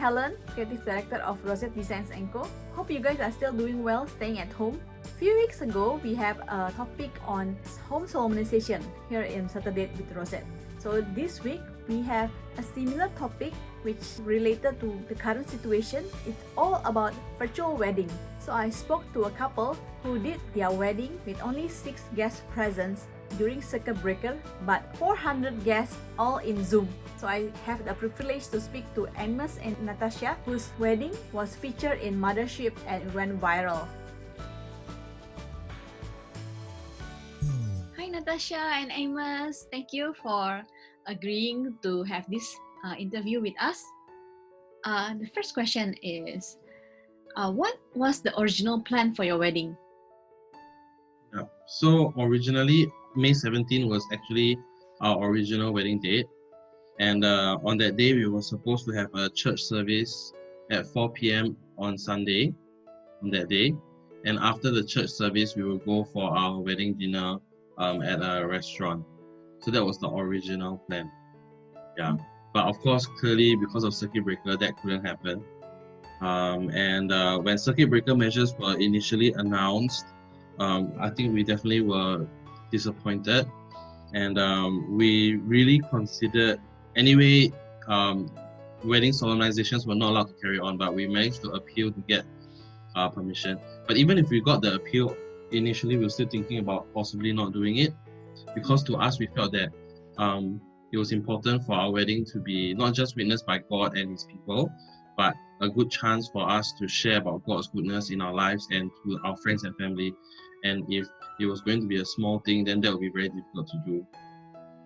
Hellen, Creative Director of Rosette Designs & Co. Hope you guys are still doing well staying at home. Few weeks ago, we have a topic on home solemnization here in Saturdate with Rosette. So this week, we have a similar topic which related to the current situation. It's all about virtual wedding. So I spoke to a couple who did their wedding with only 6 guests present during circuit breaker, but 400 guests all in Zoom. So I have the privilege to speak to Amos and Natasha, whose wedding was featured in Mothership and went viral. Hi Natasha and Amos, thank you for agreeing to have this interview with us. The first question is, what was the original plan for your wedding? Yeah. So originally, May 17 was actually our original wedding date. And on that day, we were supposed to have a church service at 4 p.m. on Sunday, on that day. And after the church service, we will go for our wedding dinner at a restaurant. So that was the original plan. Yeah. But of course, clearly, because of circuit breaker, that couldn't happen. When circuit breaker measures were initially announced, I think we definitely were disappointed. And we really considered, anyway, wedding solemnizations were not allowed to carry on, but we managed to appeal to get permission. But even if we got the appeal, initially we were still thinking about possibly not doing it, because to us we felt that it was important for our wedding to be not just witnessed by God and His people, but a good chance for us to share about God's goodness in our lives and to our friends and family. And if it was going to be a small thing, then that would be very difficult to do.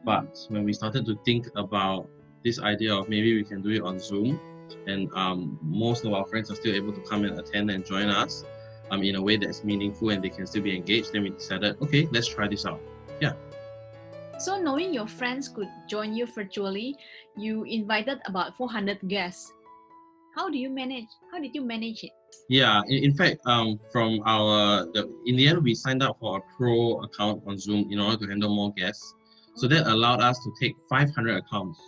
But when we started to think about this idea of maybe we can do it on Zoom, and most of our friends are still able to come and attend and join us in a way that's meaningful and they can still be engaged, then we decided, okay, let's try this out. Yeah. So knowing your friends could join you virtually, you invited about 400 guests. How did you manage it? Yeah, in fact, from in the end, we signed up for a pro account on Zoom in order to handle more guests. So that allowed us to take 500 accounts.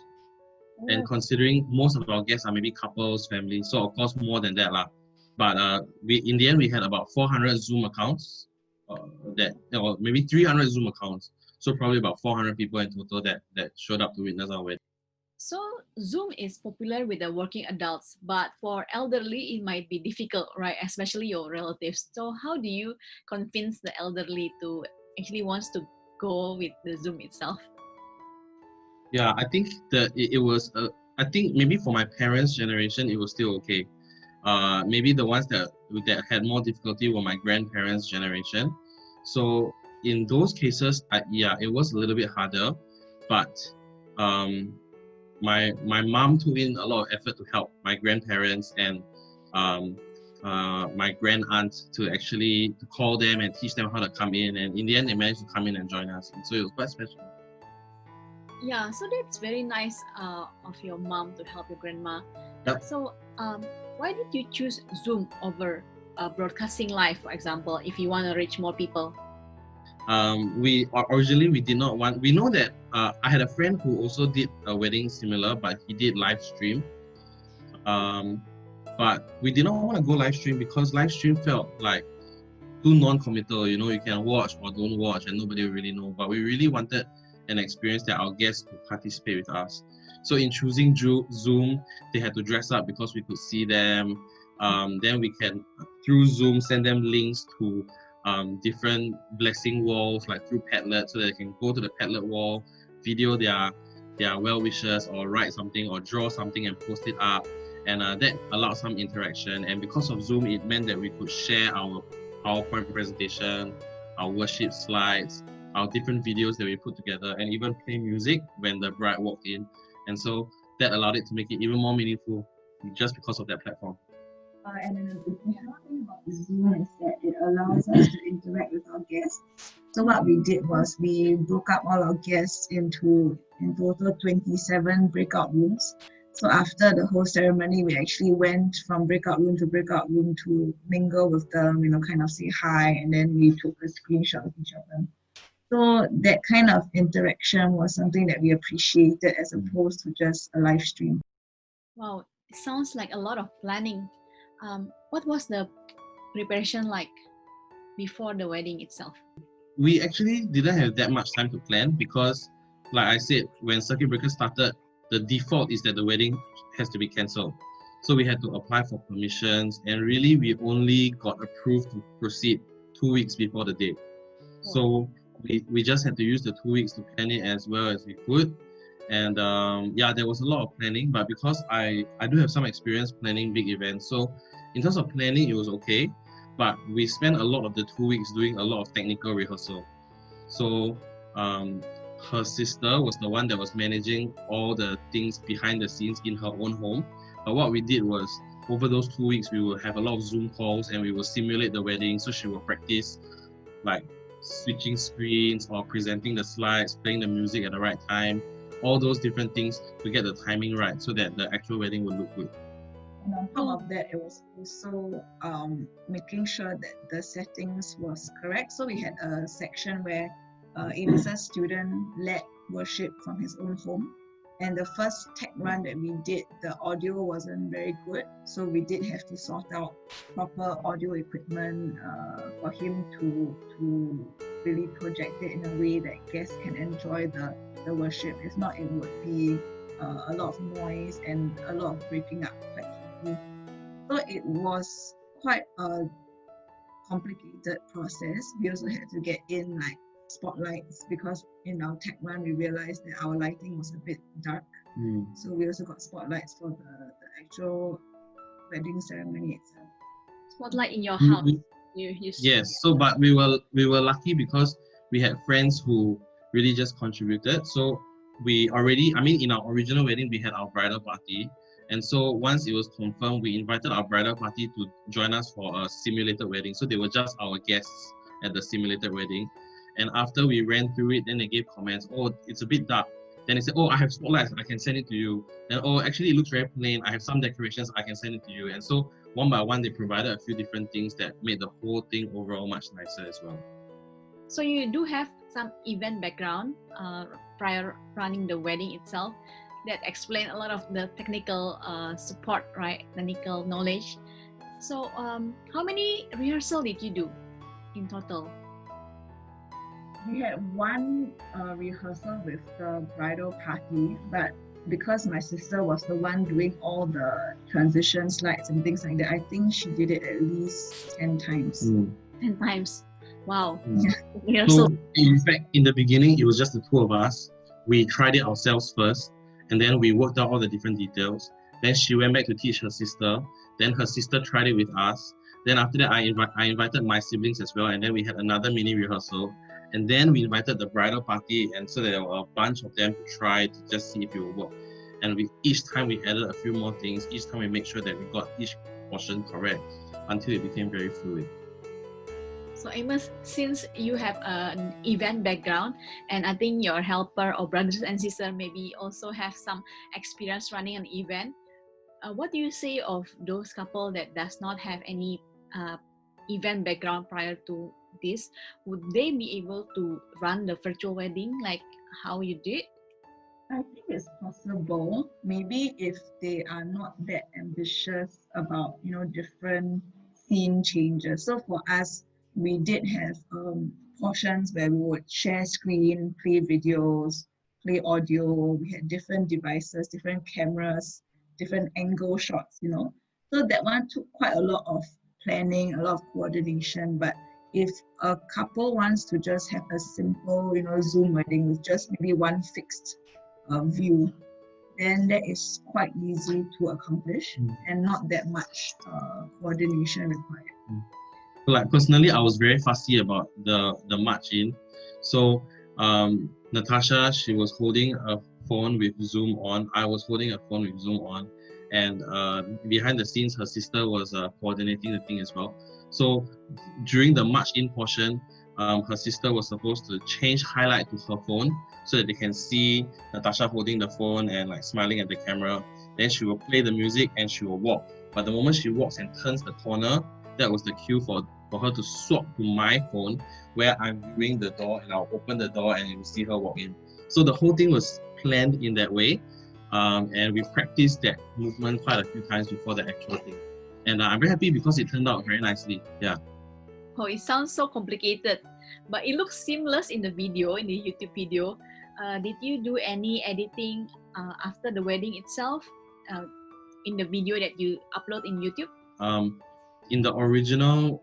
And considering most of our guests are maybe couples, families, so of course more than that lah. But in the end, we had about 400 Zoom accounts, or maybe 300 Zoom accounts. So probably about 400 people in total that showed up to witness our wedding. So Zoom is popular with the working adults, but for elderly, it might be difficult, right? Especially your relatives. So how do you convince the elderly to actually wants to go with the Zoom itself? Yeah, I think that it was, I think maybe for my parents' generation, it was still okay. Maybe the ones that had more difficulty were my grandparents' generation. So in those cases, it was a little bit harder, but my mom took in a lot of effort to help my grandparents and my grand aunt to call them and teach them how to come in, and in the end they managed to come in and join us, and so it was quite special. Yeah, so that's very nice of your mom to help your grandma. Yep. So why did you choose Zoom over broadcasting live, for example, if you want to reach more people? We did not want. We know that I had a friend who also did a wedding similar, but he did live stream. But we did not want to go live stream because live stream felt like too non-committal. You know, you can watch or don't watch, and nobody will really know. But we really wanted an experience that our guests could participate with us. So in choosing Zoom, they had to dress up because we could see them. Then we can, through Zoom, send them links to different blessing walls, like through Padlet, so that they can go to the Padlet wall, video their well wishes, or write something or draw something and post it up, and that allowed some interaction. And because of Zoom, it meant that we could share our PowerPoint presentation, our worship slides, our different videos that we put together, and even play music when the bride walked in. And so that allowed it to make it even more meaningful just because of that platform. And then the beautiful thing about Zoom is that it allows us to interact with our guests. So what we did was we broke up all our guests into in total 27 breakout rooms. So after the whole ceremony, we actually went from breakout room to mingle with them, kind of say hi, and then we took a screenshot of each of them. So that kind of interaction was something that we appreciated as opposed to just a live stream. Wow, It sounds like a lot of planning. What was the preparation like before the wedding itself? We actually didn't have that much time to plan because, like I said, when circuit breaker started, the default is that the wedding has to be cancelled. So we had to apply for permissions, and really we only got approved to proceed 2 weeks before the date. So we just had to use the 2 weeks to plan it as well as we could. And yeah, there was a lot of planning, but because I do have some experience planning big events, so in terms of planning, it was okay. But we spent a lot of the 2 weeks doing a lot of technical rehearsal. So her sister was the one that was managing all the things behind the scenes in her own home. But what we did was, over those 2 weeks, we will have a lot of Zoom calls and we will simulate the wedding. So she will practice like switching screens or presenting the slides, playing the music at the right time, all those different things to get the timing right so that the actual wedding would look good. And on top of that, it was also making sure that the settings was correct. So we had a section where Amos's student led worship from his own home. And the first tech run that we did, the audio wasn't very good. So we did have to sort out proper audio equipment for him to really project it in a way that guests can enjoy the worship. If not, it would be a lot of noise and a lot of breaking up quite quickly. So it was quite a complicated process. We also had to get in like spotlights because in our tech run we realized that our lighting was a bit dark. So we also got spotlights for the actual wedding ceremony itself. Spotlight in your house. Yes, so but we were lucky because we had friends who really just contributed. So we already, in our original wedding we had our bridal party, and so once it was confirmed, we invited our bridal party to join us for a simulated wedding. So they were just our guests at the simulated wedding. And after we ran through it, then they gave comments, oh, it's a bit dark. Then they said, oh, I have spotlights, I can send it to you. Then, oh, actually it looks very plain, I have some decorations, I can send it to you. And so one by one, they provided a few different things that made the whole thing overall much nicer as well. So you do have some event background prior running the wedding itself that explain a lot of the technical support, right? Technical knowledge. So how many rehearsal did you do in total? We had one rehearsal with the bridal party, but because my sister was the one doing all the transition slides and things like that, I think she did it at least 10 times. 10 times. Wow. Yeah. So in fact, in the beginning, it was just the two of us. We tried it ourselves first, and then we worked out all the different details. Then she went back to teach her sister. Then her sister tried it with us. Then after that, I invited my siblings as well, and then we had another mini rehearsal. And then we invited the bridal party, and so there were a bunch of them to try to just see if it will work. And each time we added a few more things. Each time we make sure that we got each portion correct until it became very fluid. So Amos, since you have an event background, and I think your helper or brothers and sisters maybe also have some experience running an event, what do you say of those couple that does not have any event background prior to this? Would they be able to run the virtual wedding like how you did? I think it's possible. Maybe if they are not that ambitious about, different scene changes. So for us, we did have portions where we would share screen, play videos, play audio. We had different devices, different cameras, different angle shots, So that one took quite a lot of planning, a lot of coordination. But if a couple wants to just have a simple, Zoom wedding with just maybe one fixed view, then that is quite easy to accomplish and not that much coordination required. Like personally, I was very fussy about the march in. So Natasha, she was holding a phone with Zoom on. I was holding a phone with Zoom on. And behind the scenes, her sister was coordinating the thing as well. So during the march in portion, her sister was supposed to change highlight to her phone so that they can see Natasha holding the phone and like smiling at the camera. Then she will play the music and she will walk. But the moment she walks and turns the corner, that was the cue for her to swap to my phone where I'm viewing the door, and I'll open the door and you will see her walk in. So the whole thing was planned in that way. And we practiced that movement quite a few times before the actual thing. And I'm very happy because it turned out very nicely. Yeah. Oh, it sounds so complicated, but it looks seamless in the video, in the YouTube video. Did you do any editing after the wedding itself in the video that you upload in YouTube? In the original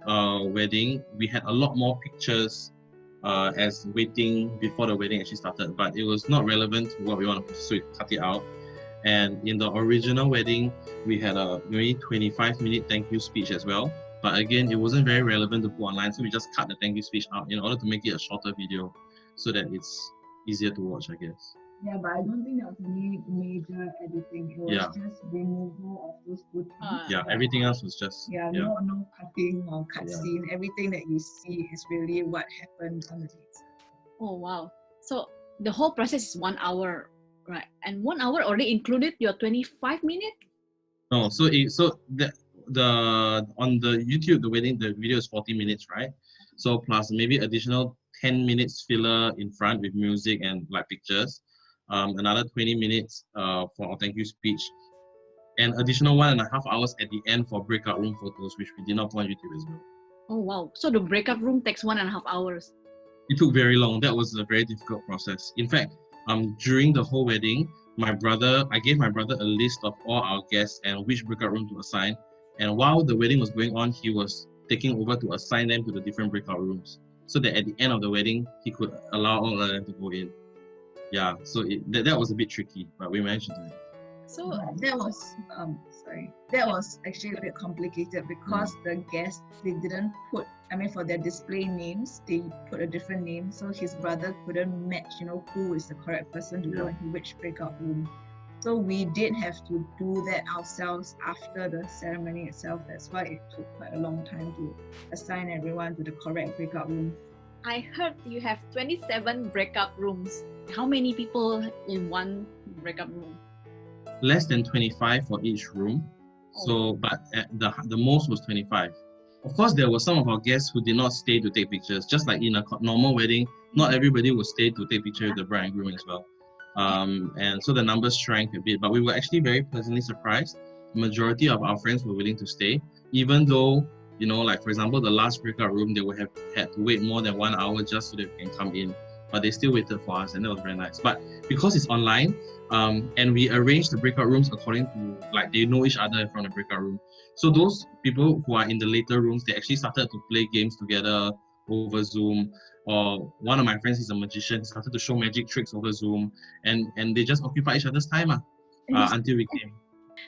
wedding, we had a lot more pictures as waiting before the wedding actually started, but it was not relevant to what we want to, so we cut it out. And in the original wedding, we had a maybe 25-minute thank you speech as well. But again, it wasn't very relevant to put online, so we just cut the thank you speech out in order to make it a shorter video so that it's easier to watch, I guess. Yeah, but I don't think there was any major editing. It was just removal of those good things. Yeah, everything else was just... No cutting or cutscene. Everything that you see is really what happened on the date. Oh, wow. So the whole process is 1 hour, right? And 1 hour already included your 25 minutes? No, on the YouTube, the video is 40 minutes, right? So plus maybe additional 10 minutes filler in front with music and like pictures, another 20 minutes for our thank you speech, and additional 1.5 hours at the end for breakout room photos, which we did not put on YouTube as well. Oh wow! So the breakout room takes 1.5 hours. It took very long. That was a very difficult process. In fact, during the whole wedding, I gave my brother a list of all our guests and which breakout room to assign. And while the wedding was going on, he was taking over to assign them to the different breakout rooms, so that at the end of the wedding, he could allow all of them to go in. Yeah, so that was a bit tricky, but we managed to do it. So that was actually a bit complicated because the guests, they didn't put, for their display names, they put a different name, so his brother couldn't match, who is the correct person to go into which breakout room. So we did have to do that ourselves after the ceremony itself. That's why it took quite a long time to assign everyone to the correct breakout room. I heard you have 27 breakout rooms. How many people in one breakout room? Less than 25 for each room. So, but the most was 25. Of course, there were some of our guests who did not stay to take pictures. Just like in a normal wedding, not everybody would stay to take pictures with the bride and groom as well. And so the numbers shrank a bit, but we were actually very pleasantly surprised. The majority of our friends were willing to stay, even though, like for example, the last breakout room, they would have had to wait more than 1 hour just so they can come in. But they still waited for us, and that was very nice. But because it's online, and we arranged the breakout rooms according to, like, they know each other from the breakout room. So those people who are in the later rooms, they actually started to play games together over Zoom. Or one of my friends is a magician, he started to show magic tricks over Zoom, and they just occupy each other's time until we came.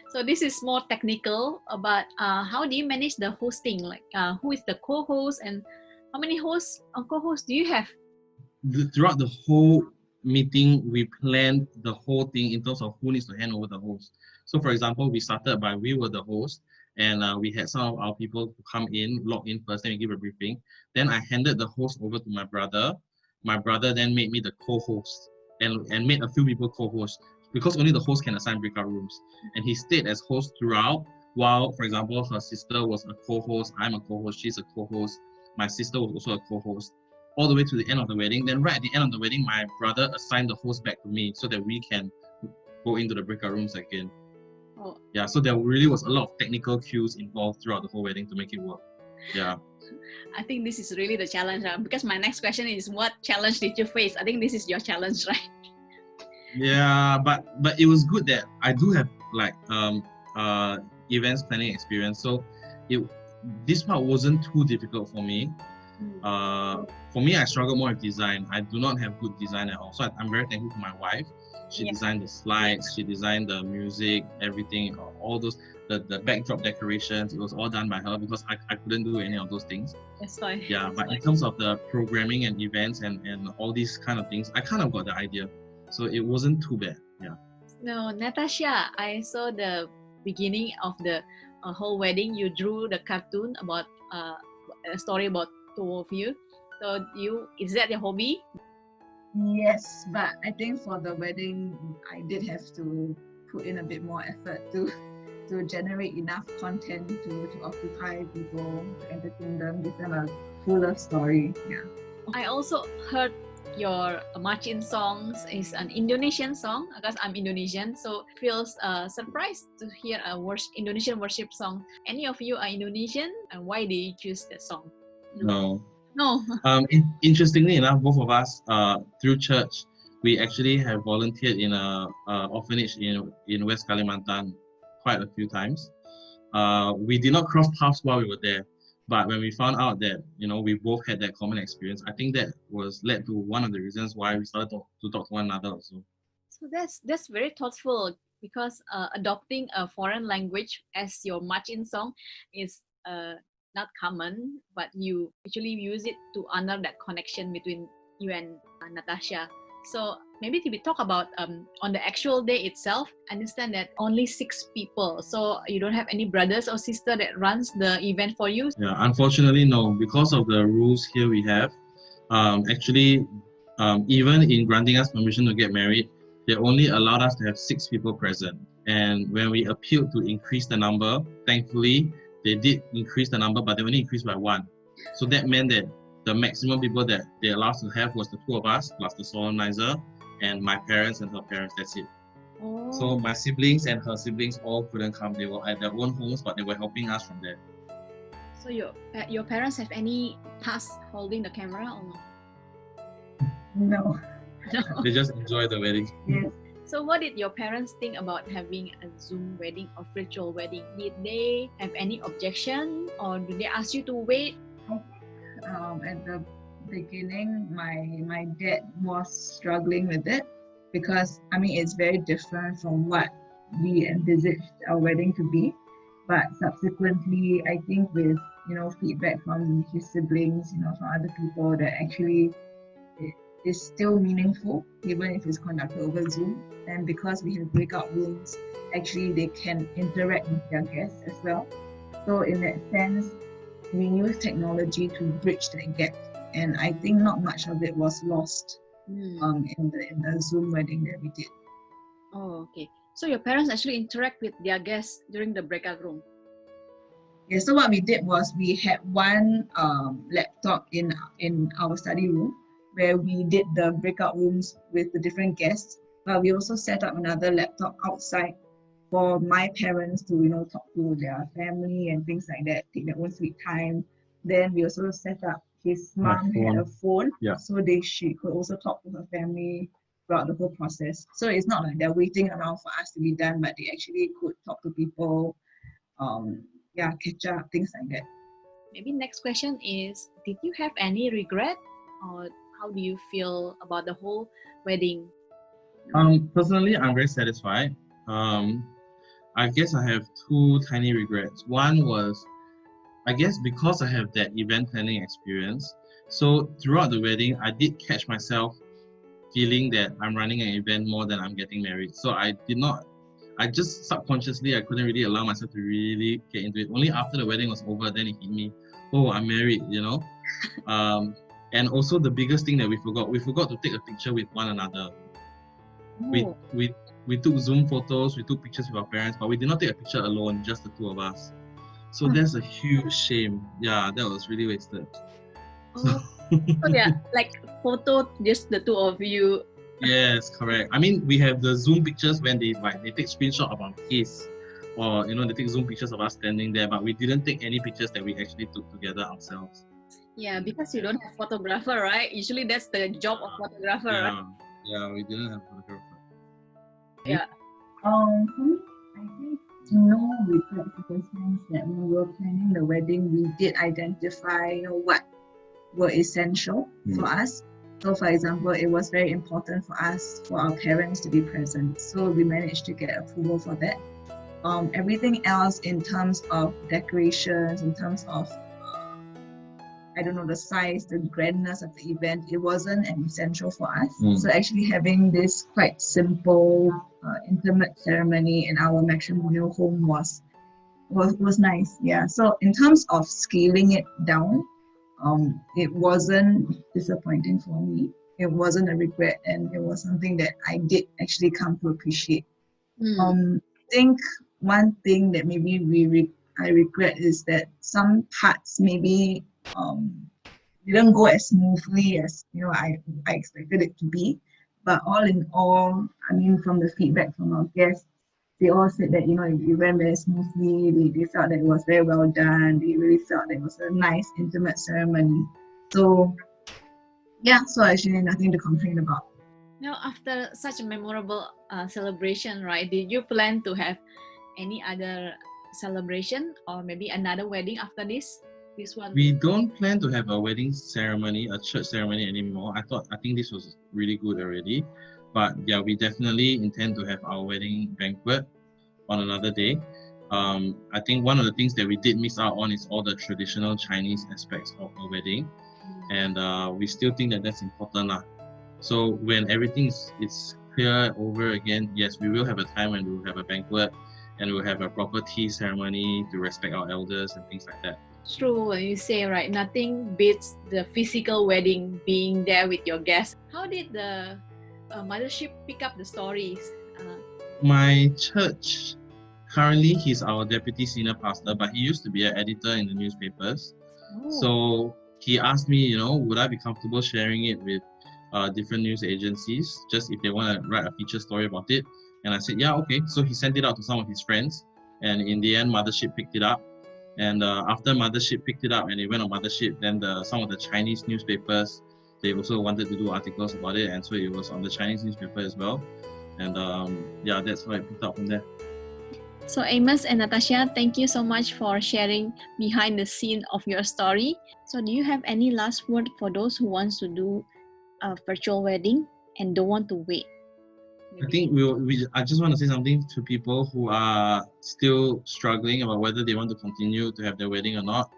So this is more technical, but how do you manage the hosting? Like, who is the co-host, and how many hosts or co-hosts do you have? Throughout the whole meeting, we planned the whole thing in terms of who needs to hand over the host. So for example, we started by we were the host, and we had some of our people who come in, log in first, then we give a briefing. Then I handed the host over to my brother. My brother then made me the co-host and made a few people co-host, because only the host can assign breakout rooms. And he stayed as host throughout, while, for example, her sister was a co-host, I'm a co-host, she's a co-host, my sister was also a co-host, all the way to the end of the wedding. Then right at the end of the wedding, my brother assigned the host back to me so that we can go into the breakout rooms again. Oh. Yeah, so there really was a lot of technical cues involved throughout the whole wedding to make it work. Yeah. I think this is really the challenge, because my next question is, what challenge did you face? I think this is your challenge, right? Yeah, but it was good that I do have like events planning experience, so this part wasn't too difficult for me. For me, I struggle more with design. I do not have good design at all, so I'm very thankful to my wife. She designed the slides, she designed the music, everything, all those, the backdrop decorations. It was all done by her because I couldn't do any of those things. That's fine. Yeah, but in terms of the programming and events and all these kind of things, I kind of got the idea, so it wasn't too bad. Yeah. No, Natasha, I saw the beginning of the whole wedding. You drew the cartoon about a story about two of you. So is that your hobby? Yes, but I think for the wedding, I did have to put in a bit more effort to generate enough content to occupy people, to entertain them, give them a fuller story. Yeah. I also heard your marching songs is an Indonesian song because I'm Indonesian, so feels surprised to hear a Indonesian worship song. Any of you are Indonesian, and why did you choose that song? No. No. Interestingly enough, both of us, through church, we actually have volunteered in a orphanage in West Kalimantan quite a few times. We did not cross paths while we were there, but when we found out that we both had that common experience, I think that was led to one of the reasons why we started to talk to one another also. So that's very thoughtful because adopting a foreign language as your marching song is not common, but you actually use it to honor that connection between you and Natasha. So maybe we talk about on the actual day itself. I understand that only 6 people, so you don't have any brothers or sister that runs the event for you. Yeah, unfortunately, no. Because of the rules here we have, actually, even in granting us permission to get married, they only allowed us to have 6 people present. And when we appealed to increase the number, thankfully, they did increase the number, but they only increased by 1. So that meant that the maximum people that they allowed us to have was the 2 of us, plus the solemnizer, and my parents and her parents, that's it. Oh. So my siblings and her siblings all couldn't come. They were at their own homes, but they were helping us from there. So your parents have any task holding the camera or no? No. They just enjoy the wedding. Yes. So what did your parents think about having a Zoom wedding or virtual wedding? Did they have any objection, or did they ask you to wait? At the beginning, my dad was struggling with it because it's very different from what we envisaged our wedding to be. But subsequently, I think with feedback from his siblings, from other people, that actually it is still meaningful even if it's conducted over Zoom. And because we have breakout rooms, actually they can interact with their guests as well. So in that sense, we use technology to bridge that gap, and I think not much of it was lost in the Zoom wedding that we did. Oh, okay. So your parents actually interact with their guests during the breakout room? Yeah, so what we did was we had one laptop in our study room where we did the breakout rooms with the different guests, but we also set up another laptop outside for my parents to talk to their family and things like that, take their own sweet time. Then we also set up, his mom had a phone, so she could also talk to her family throughout the whole process. So it's not like they're waiting around for us to be done, but they actually could talk to people, catch up, things like that. Maybe next question is, did you have any regret, or how do you feel about the whole wedding? Personally, I'm very satisfied. I guess I have 2 tiny regrets. One was, I guess because I have that event planning experience, so throughout the wedding, I did catch myself feeling that I'm running an event more than I'm getting married. So I just subconsciously, I couldn't really allow myself to really get into it. Only after the wedding was over, then it hit me, oh, I'm married, And also the biggest thing that we forgot to take a picture with one another. Oh. We took Zoom photos, we took pictures with our parents, but we did not take a picture alone, just the 2 of us. So that's a huge shame. Yeah, that was really wasted. Oh, so yeah, like photo, just the 2 of you. Yes, correct. We have the Zoom pictures when they take screenshot of our face, or they take Zoom pictures of us standing there, but we didn't take any pictures that we actually took together ourselves. Yeah, because you don't have photographer, right? Usually that's the job of photographer, right? Yeah, we didn't have photographer. Yeah. For me, I think no regrets, in the sense that when we were planning the wedding, we did identify, what were essential for us. So, for example, it was very important for us, for our parents to be present. So we managed to get approval for that. Everything else in terms of decorations, in terms of the size, the grandness of the event, it wasn't an essential for us. So actually having this quite simple, intimate ceremony in our matrimonial home was nice. Yeah. So in terms of scaling it down, it wasn't disappointing for me. It wasn't a regret, and it was something that I did actually come to appreciate. I think one thing that maybe I regret is that some parts maybe didn't go as smoothly as I expected it to be. But all in all, I mean, from the feedback from our guests, they all said that it went very smoothly. They felt that it was very well done. They really felt that it was a nice, intimate ceremony. So yeah, so actually nothing to complain about. Now, after such a memorable celebration, right, did you plan to have any other celebration or maybe another wedding after this? This one? We don't plan to have a wedding ceremony, a church ceremony anymore. I think this was really good already. But yeah, we definitely intend to have our wedding banquet on another day. I think one of the things that we did miss out on is all the traditional Chinese aspects of a wedding. And we still think that that's important. So when everything is clear over again, yes, we will have a time when we will have a banquet and we'll have a proper tea ceremony to respect our elders and things like that. True, what you say, right? Nothing beats the physical wedding, being there with your guests. How did the mothership pick up the stories? My church, currently he's our deputy senior pastor, but he used to be an editor in the newspapers. So he asked me, would I be comfortable sharing it with different news agencies, just if they want to write a feature story about it. And I said, yeah, okay. So he sent it out to some of his friends, and in the end, Mothership picked it up. And after Mothership picked it up and it went on Mothership, then some of the Chinese newspapers, they also wanted to do articles about it, and so it was on the Chinese newspaper as well. And yeah, that's how it picked up from there. So Amos and Natasha, thank you so much for sharing behind the scene of your story. So do you have any last word for those who wants to do a virtual wedding and don't want to wait? I think I just want to say something to people who are still struggling about whether they want to continue to have their wedding or not.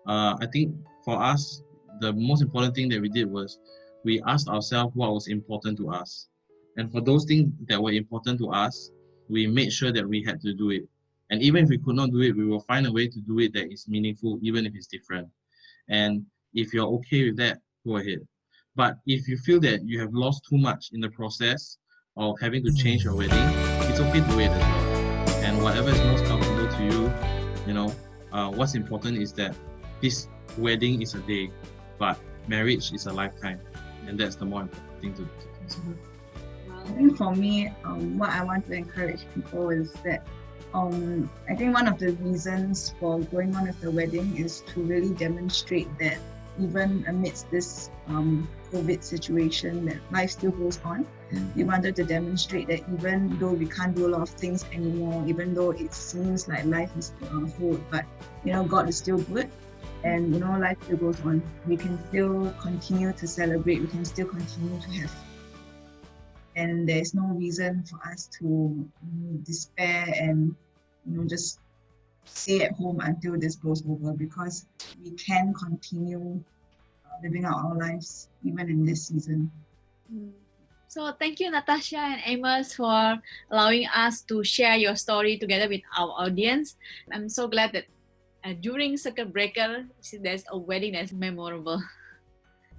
I think for us, the most important thing that we did was we asked ourselves what was important to us. And for those things that were important to us, we made sure that we had to do it. And even if we could not do it, we will find a way to do it that is meaningful, even if it's different. And if you're okay with that, go ahead. But if you feel that you have lost too much in the process of having to change your wedding, it's okay to wait as well. And whatever is most comfortable to you, what's important is that this wedding is a day, but marriage is a lifetime. And that's the more important thing to consider. I think for me, what I want to encourage people is that I think one of the reasons for going on with the wedding is to really demonstrate that even amidst this COVID situation, that life still goes on. We wanted to demonstrate that even though we can't do a lot of things anymore, even though it seems like life is put on hold, but God is still good, and life still goes on. We can still continue to celebrate. We can still continue to have. And there's no reason for us to despair and just stay at home until this blows over, because we can continue living out our lives even in this season. So thank you, Natasha and Amos, for allowing us to share your story together with our audience. I'm so glad that during circuit breaker, there's a wedding that's memorable.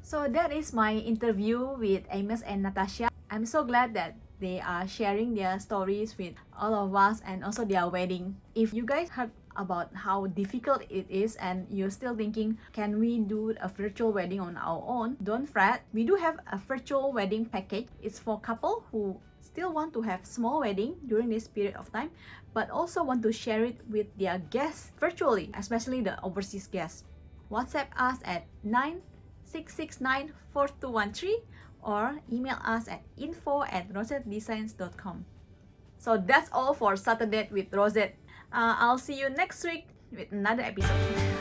So that is my interview with Amos and Natasha. I'm so glad that they are sharing their stories with all of us and also their wedding. If you guys heard about how difficult it is and you're still thinking, can we do a virtual wedding on our own? Don't fret. We do have a virtual wedding package. It's for couple who still want to have small wedding during this period of time, but also want to share it with their guests virtually, especially the overseas guests. WhatsApp us at 96694213 or email us at info@rosettedesigns.com. So that's all for Saturday with Rosette. I'll see you next week with another episode.